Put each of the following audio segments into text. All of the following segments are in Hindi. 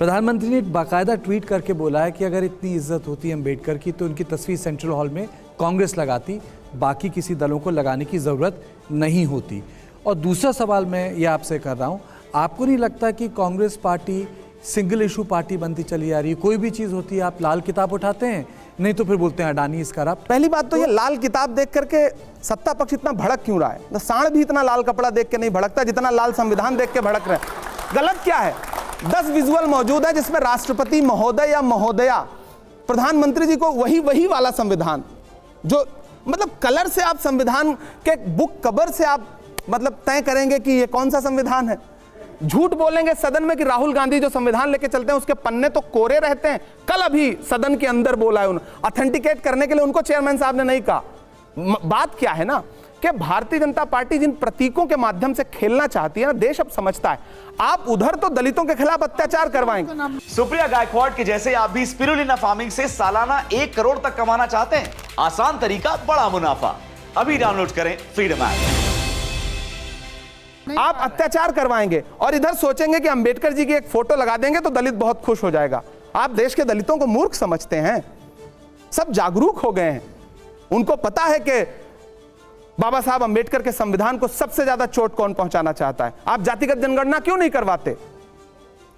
प्रधानमंत्री ने एक बाकायदा ट्वीट करके बोला है कि अगर इतनी इज्जत होती है अम्बेडकर की तो उनकी तस्वीर सेंट्रल हॉल में कांग्रेस लगाती, बाकी किसी दलों को लगाने की ज़रूरत नहीं होती। और दूसरा सवाल मैं ये आपसे कर रहा हूँ, आपको नहीं लगता कि Congress party single issue party बनती चली जा रही है? कोई भी चीज़ होती है आप लाल किताब उठाते हैं, नहीं तो फिर बोलते हैं अडानी इसका रहा। पहली बात तो ये लाल किताब देख करके सत्ता पक्ष इतना भड़क क्यों रहा है? सांड भी इतना लाल कपड़ा देख के नहीं भड़कता जितना लाल संविधान देख के भड़क रहे हैं। गलत क्या है? 10 विजुअल मौजूद है जिसमें राष्ट्रपति महोदय या महोदया प्रधानमंत्री जी को वही वाला संविधान, जो मतलब कलर से आप संविधान के बुक कवर से आप मतलब तय करेंगे कि ये कौन सा संविधान है। झूठ बोलेंगे सदन में कि राहुल गांधी जो संविधान लेके चलते हैं उसके पन्ने तो कोरे रहते हैं। कल अभी सदन के अंदर बोला है, ऑथेंटिकेट करने के लिए उनको चेयरमैन साहब ने नहीं कहा। बात क्या है ना कि भारतीय जनता पार्टी जिन प्रतीकों के माध्यम से खेलना चाहती है ना, देश अब समझता है। आप उधर तो दलितों के खिलाफ अत्याचार करवाएंगे। सुप्रिया गायकवाड़ के जैसे आप भी स्पिरुलिना फार्मिंग से सालाना 1 करोड़ तक कमाना चाहते हैं? आसान तरीका, बड़ा मुनाफा। अभी डाउनलोड करें फ्रीडम ऐप। आप अत्याचार करवाएंगे और इधर सोचेंगे कि अंबेडकर जी की एक फोटो लगा देंगे तो दलित बहुत खुश हो जाएगा। आप देश के दलितों को मूर्ख समझते हैं। सब जागरूक हो गए हैं, उनको पता है कि बाबा साहब अंबेडकर के संविधान को सबसे ज्यादा चोट कौन पहुंचाना चाहता है। आप जातिगत जनगणना क्यों नहीं करवाते?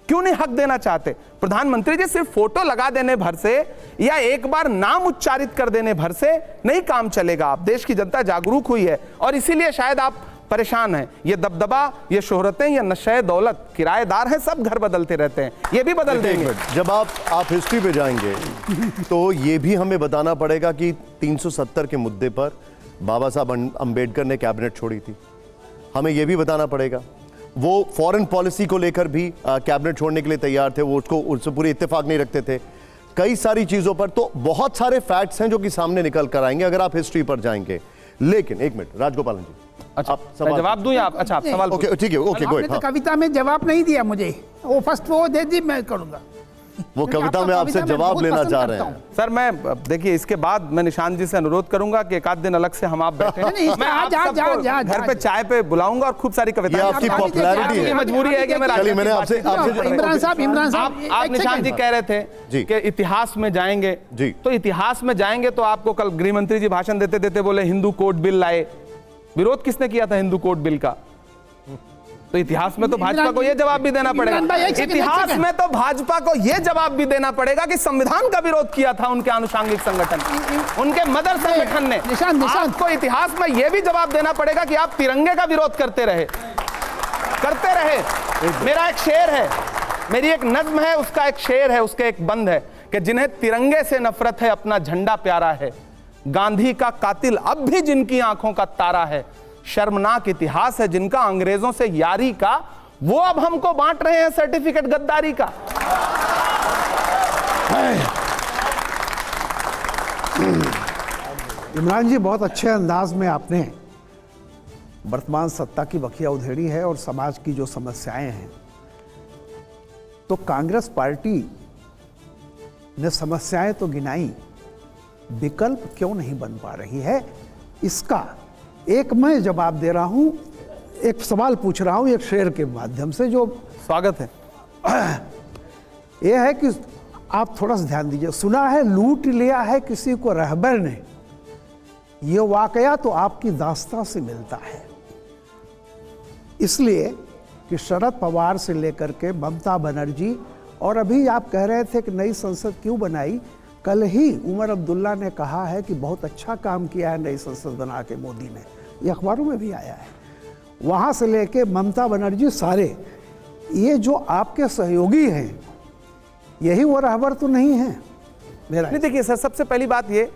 क्यों नहीं हक देना चाहते? प्रधानमंत्री जी सिर्फ फोटो लगा देने भर से या एक बार नाम उच्चारित कर देने भर से नहीं काम चलेगा। आप देश की जनता जागरूक हुई है और इसीलिए शायद आप परेशान हैं। ये दबदबा, ये शोहरतें, ये नशे दौलत, किराएदार हैं, सब घर बदलते रहते हैं, ये भी बदल देंगे। जब आप हिस्ट्री पे जाएंगे तो ये भी हमें बताना पड़ेगा कि 370 के मुद्दे पर बाबा साहब अंबेडकर ने कैबिनेट छोड़ी थी। हमें यह भी बताना पड़ेगा वो फॉरेन पॉलिसी को लेकर भी कैबिनेट छोड़ने के लिए तैयार थे, वो उससे पूरी इत्तेफाक नहीं रखते थे। कई सारी चीजों पर तो बहुत सारे फैक्ट्स हैं जो कि सामने निकल कर आएंगे अगर आप हिस्ट्री पर जाएंगे। लेकिन एक मिनट, राजगोपालन जी, अच्छा आप जवाब दूं या आप? अच्छा आप सवाल, ओके ठीक है, ओके गो अहेड। कविता में जवाब नहीं दिया मुझे, वो फर्स्ट वो दे दी, मैं करूंगा। वो कविता में आपसे जवाब लेना चाह रहे हैं सर। मैं देखिए इसके बाद मैं निशांत जी से अनुरोध करूंगा कि एक आध दिन अलग से हम आप बैठे मैं आप सबको घर पे चाय पे बुलाऊंगा और खूब सारी कविताएं। आपकी पॉपुलैरिटी है, मजबूरी है कि मैंने आपसे इमरान साहब आप निशांत जी कह रहे थे कि इतिहास में जाएंगे जी, तो इतिहास में जाएंगे तो आपको कल गृह मंत्री जी भाषण देते देते बोले हिंदू कोड बिल लाए। विरोध किसने किया था हिंदू कोड बिल का? तो इतिहास में तो भाजपा को यह जवाब भी देना पड़ेगा, इतिहास में तो भाजपा को यह जवाब भी देना पड़ेगा कि संविधान का विरोध किया था उनके आनुषंगिक संगठन, उनके मदर संगठन ने। आपको इतिहास में यह भी जवाब देना पड़ेगा कि आप तिरंगे का विरोध करते रहे। मेरा एक शेर है, मेरी एक नज्म है, उसका एक शेर है, उसके एक बंद है कि जिन्हें तिरंगे से नफरत है अपना झंडा प्यारा है, गांधी का कातिल अब भी जिनकी आंखों का तारा है, शर्मनाक इतिहास है जिनका अंग्रेजों से यारी का, वो अब हमको बांट रहे हैं सर्टिफिकेट गद्दारी का। इमरान जी, बहुत अच्छे अंदाज में आपने वर्तमान सत्ता की बखिया उधेड़ी है और समाज की जो समस्याएं हैं। तो कांग्रेस पार्टी ने समस्याएं तो गिनाई, विकल्प क्यों नहीं बन पा रही है? इसका एक मैं जवाब दे रहा हूं, एक सवाल पूछ रहा हूं एक शेर के माध्यम से, जो स्वागत है। यह है कि आप थोड़ा सा ध्यान दीजिए। सुना है लूट लिया है किसी को रहबर ने, यह वाकया तो आपकी दास्तां से मिलता है। इसलिए कि शरद पवार से लेकर के ममता बनर्जी, और अभी आप कह रहे थे कि नई संसद क्यों बनाई, कल ही उमर अब्दुल्ला ने कहा है कि बहुत अच्छा काम किया है नई संसद बना के मोदी ने, ये अखबारों में भी आया है। वहाँ से लेके ममता बनर्जी सारे ये जो आपके सहयोगी हैं, यही वो रहबर तो नहीं है मेरा। नहीं देखिए सर, सबसे पहली बात ये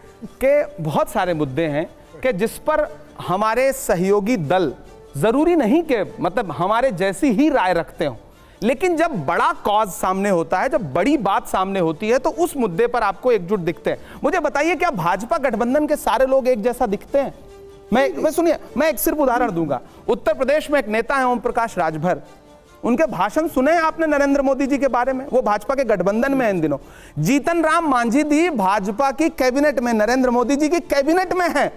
कि बहुत सारे मुद्दे हैं कि जिस पर हमारे सहयोगी दल जरूरी नहीं कि मतलब हमारे जैसी ही राय रखते हो, लेकिन जब बड़ा कॉज सामने होता है, जब बड़ी बात सामने होती है तो उस मुद्दे पर आपको एकजुट दिखते हैं। मुझे बताइए क्या भाजपा गठबंधन के सारे लोग एक जैसा दिखते हैं? मैं सुनिए, मैं एक सिर्फ उदाहरण दूंगा। उत्तर प्रदेश में एक नेता है ओम प्रकाश राजभर, उनके भाषण सुने हैं आपने नरेंद्र मोदी जी के बारे में? वो भाजपा के गठबंधन में इन दिनों। जीतन राम मांझी दी भाजपा की कैबिनेट में, नरेंद्र मोदी जी की कैबिनेट में है।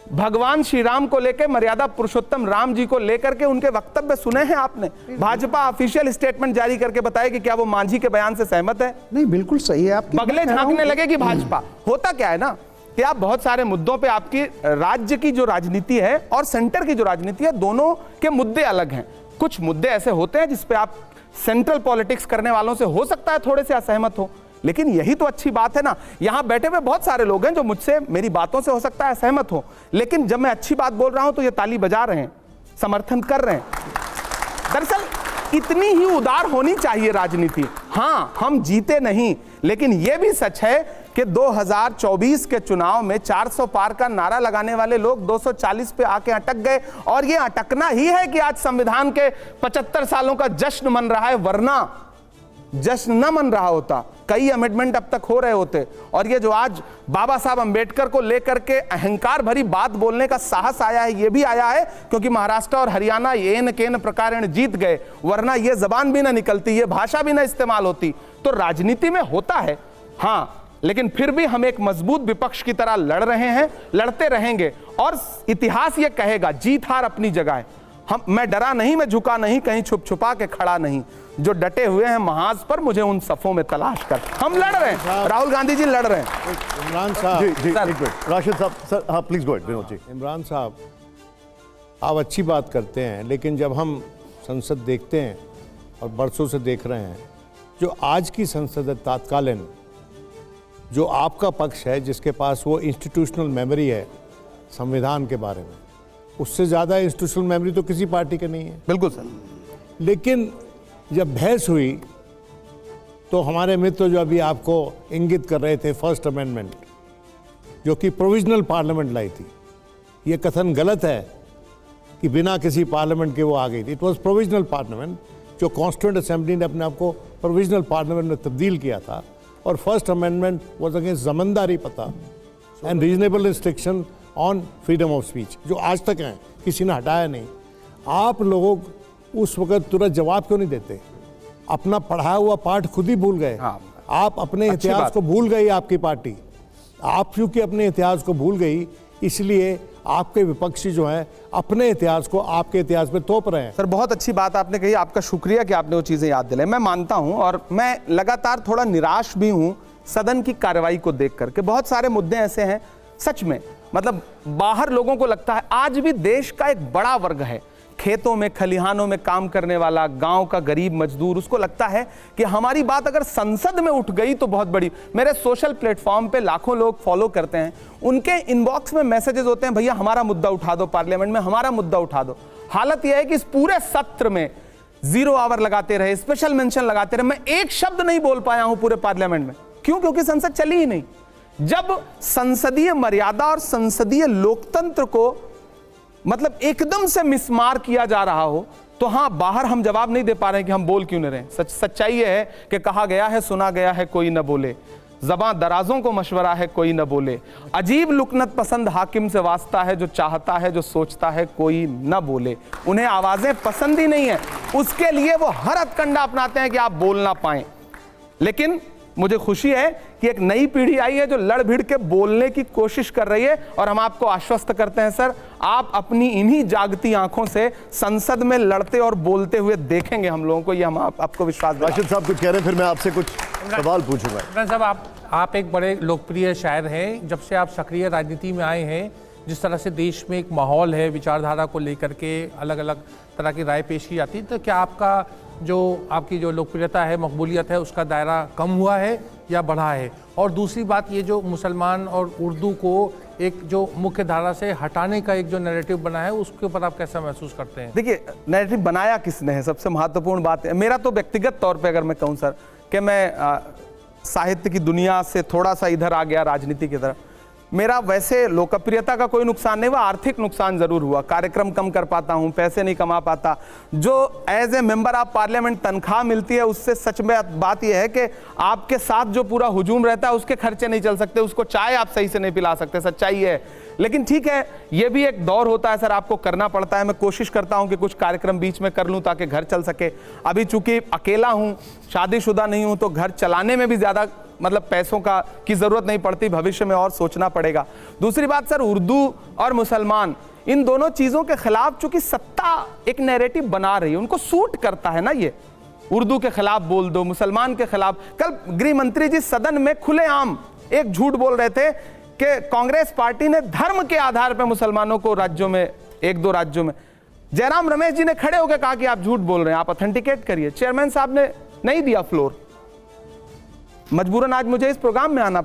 भगवान श्री राम को लेकर, मर्यादा पुरुषोत्तम राम जी को लेकर के उनके वक्तव्य सुने हैं आपने? भाजपा ऑफिशियल स्टेटमेंट जारी करके बताए कि क्या वो मांझी के बयान से सहमत है? नहीं, बिल्कुल सही है आपकी। बगले झांकने लगेगी भाजपा। होता क्या है ना कि आप बहुत सारे मुद्दों पे, आपकी राज्य की जो राजनीति है और सेंटर की जो राजनीति है, दोनों के मुद्दे अलग हैं। कुछ मुद्दे ऐसे होते हैं जिसपे आप सेंट्रल पॉलिटिक्स करने वालों से हो सकता है थोड़े से असहमत हो, लेकिन यही तो अच्छी बात है ना। यहां बैठे हुए बहुत सारे लोग हैं जो मुझसे, मेरी बातों से हो सकता है असहमत हो, लेकिन जब मैं अच्छी बात बोल रहा हूं तो ये ताली बजा रहे हैं, समर्थन कर रहे हैं। दरअसल इतनी ही उदार होनी चाहिए राजनीति। हां, हम जीते नहीं, लेकिन यह भी सच है कि 2024 के चुनाव में 400 पार का नारा लगाने वाले लोग 240 पे आके अटक गए, और यह अटकना ही है कि आज संविधान के 75 सालों का जश्न मन रहा है, वरना जश्न न मन रहा होता, कई अमेंडमेंट अब तक हो रहे होते। और ये जो आज बाबा साहब अंबेडकर को लेकर के अहंकार भरी बात बोलने का साहस आया है, ये भी आया है क्योंकि महाराष्ट्र और हरियाणा येन केन प्रकारेण जीत गए, वरना ये जबान भी ना निकलती, ये भाषा भी ना इस्तेमाल होती। तो राजनीति में होता है, हाँ, लेकिन फिर भी हम एक मजबूत विपक्ष की तरह लड़ रहे हैं, लड़ते रहेंगे, और इतिहास ये कहेगा जीत हार अपनी जगह है। मैं डरा नहीं, मैं झुका नहीं, कहीं छुप छुपा के खड़ा नहीं। जो डटे हुए हैं महाज पर, मुझे उन सफों में तलाश कर। हम लड़ रहे हैं, राहुल गांधी जी लड़ रहे हैं। इमरान साहब, जी जी, एक मिनट राशिद साहब, सर हाँ please go ahead Vinod ji. Imran साहब, आप अच्छी बात करते हैं, लेकिन जब हम संसद देखते हैं और बरसों से देख रहे हैं, जो आज की संसद है तात्कालीन, जो आपका पक्ष है जिसके पास वो इंस्टीट्यूशनल मेमोरी है संविधान के बारे में, उससे ज़्यादा इंस्टीट्यूशनल मेमोरी तो किसी पार्टी के नहीं है। बिल्कुल सर। लेकिन जब बहस हुई तो हमारे मित्र जो अभी आपको इंगित कर रहे थे, फर्स्ट अमेंडमेंट जो कि प्रोविजनल पार्लियामेंट लाई थी, ये कथन गलत है कि बिना किसी पार्लियामेंट के वो आ गई थी। इट वाज प्रोविजनल पार्लियामेंट, जो कॉन्स्टिट्यूएंट असेंबली ने अपने आप को प्रोविजनल पार्लियामेंट में तब्दील किया था। और फर्स्ट अमेंडमेंट वाज अगेंस्ट जमींदारी पता and reasonable restriction on freedom of speech, जो आज तक हैं, किसी ने हटाया नहीं। आप लोगों उस वक्त तुरंत जवाब क्यों नहीं देते? अपना पढ़ाया हुआ पाठ खुद ही भूल गए। हाँ, आप अपने इतिहास को भूल गई, आपकी पार्टी, आप क्योंकि अपने इतिहास को भूल गई, इसलिए आपके विपक्षी जो हैं अपने इतिहास को आपके इतिहास पे थोप रहे हैं। सर, बहुत अच्छी बात आपने कही, आपका शुक्रिया कि आपने वो चीजें याद दिलाई। मैं मानता हूं, और मैं लगातार थोड़ा निराश भी हूं सदन की कार्रवाई को देख करके। बहुत सारे मुद्दे ऐसे हैं, सच में, मतलब बाहर लोगों को लगता है आज भी देश का एक बड़ा वर्ग है, खेतों में खलिहानों में काम करने वाला, गांव का गरीब मजदूर, उसको लगता है कि हमारी बात अगर संसद में उठ गई तो बहुत बड़ी। मेरे सोशल प्लेटफॉर्म पे लाखों लोग फॉलो करते हैं, उनके इनबॉक्स में मैसेजेस होते हैं, भैया हमारा मुद्दा उठा दो पार्लियामेंट में, हमारा मुद्दा उठा दो। हालत यह है कि इस पूरे सत्र में 0 आवर लगाते रहे, स्पेशल मेंशन लगाते रहे, मैं एक शब्द नहीं बोल पाया हूं पूरे पार्लियामेंट में। क्यों? क्योंकि संसद चली ही नहीं। जब संसदीय मर्यादा और संसदीय लोकतंत्र को मतलब एकदम से मिसमार किया जा रहा हो, तो हां, बाहर हम जवाब नहीं दे पा रहे हैं कि हम बोल क्यों नहीं रहे। सच्चाई यह है कि कहा गया है, सुना गया है, कोई न बोले, ज़बां दराजों को मशवरा है, कोई न बोले, अजीब लुकनत पसंद हाकिम से वास्ता है, जो चाहता है, जो सोचता है, कोई न बोले। उन्हें आवाजें पसंद ही नहीं है, उसके लिए वो हर हथकंडा अपनाते हैं कि आप बोल ना पाएं। लेकिन मुझे खुशी है कि एक नई पीढ़ी आई है जो लड़ भिड़ के बोलने की कोशिश कर रही है, और हम आपको आश्वस्त करते हैं सर, आप अपनी इन्हीं जागती आंखों से संसद में लड़ते और बोलते हुए देखेंगे हम लोगों को, ये हम आपको विश्वास दिलाते हैं। राशिद साहब कुछ कह रहे हैं, फिर मैं आपसे कुछ सवाल पूछूंगा। इमरान साहब, आप एक बड़े लोकप्रिय शायर हैं। जब से आप सक्रिय राजनीति में आए हैं, जिस तरह से देश में एक माहौल है, विचारधारा को लेकर के अलग अलग तरह की राय पेश की जाती है, तो क्या आपकी जो लोकप्रियता है, मकबूलियत है, उसका दायरा कम हुआ है या बढ़ा है? और दूसरी बात, ये जो मुसलमान और उर्दू को एक जो मुख्य धारा से हटाने का एक जो नैरेटिव बना है, उसके ऊपर आप कैसा महसूस करते हैं? देखिए, नैरेटिव बनाया किसने है, सबसे महत्वपूर्ण बात है। मेरा तो व्यक्तिगत तौर पे अगर मैं कहूँ सर, कि मैं साहित्य की दुनिया से थोड़ा सा इधर आ गया राजनीति की तरफ, मेरा वैसे लोकप्रियता का कोई नुकसान नहीं हुआ, आर्थिक नुकसान जरूर हुआ। कार्यक्रम कम कर पाता हूं, पैसे नहीं कमा पाता। जो as a member of parliament तनख्वाह मिलती है, उससे सच में बात यह है कि आपके साथ जो पूरा हुजूम रहता है उसके खर्चे नहीं चल सकते, उसको चाय आप सही से नहीं पिला सकते, सच्चाई है। लेकिन ठीक है, यह भी एक दौर होता है सर, आपको करना पड़ता है। मैं कोशिश करता हूं कि कुछ कार्यक्रम बीच में कर लूं ताकि घर चल सके। अभी चूंकि अकेला हूं, शादीशुदा नहीं हूं, तो घर चलाने में भी ज्यादा मतलब पैसों का की जरूरत नहीं पड़ती, भविष्य में और सोचना पड़ेगा। दूसरी बात सर, उर्दू और मुसलमान इन दोनों चीजों के खिलाफ चूंकि सत्ता एक नैरेटिव बना रही है, उनको सूट करता है ना, ये उर्दू के खिलाफ बोल दो, मुसलमान के खिलाफ। कल गृह मंत्री जी सदन में खुलेआम एक झूठ बोल रहे थे कि कांग्रेस पार्टी ने धर्म के आधार पर मुसलमानों को राज्यों में, एक दो राज्यों में, जयराम रमेश जी ने खड़े होकर कहा कि आप झूठ बोल रहे हैं, आप ऑथेंटिकेट करिए। चेयरमैन साहब ने नहीं दिया फ्लोर, मजबूरन आज मुझे इस प्रोग्राम में आना पड़ा।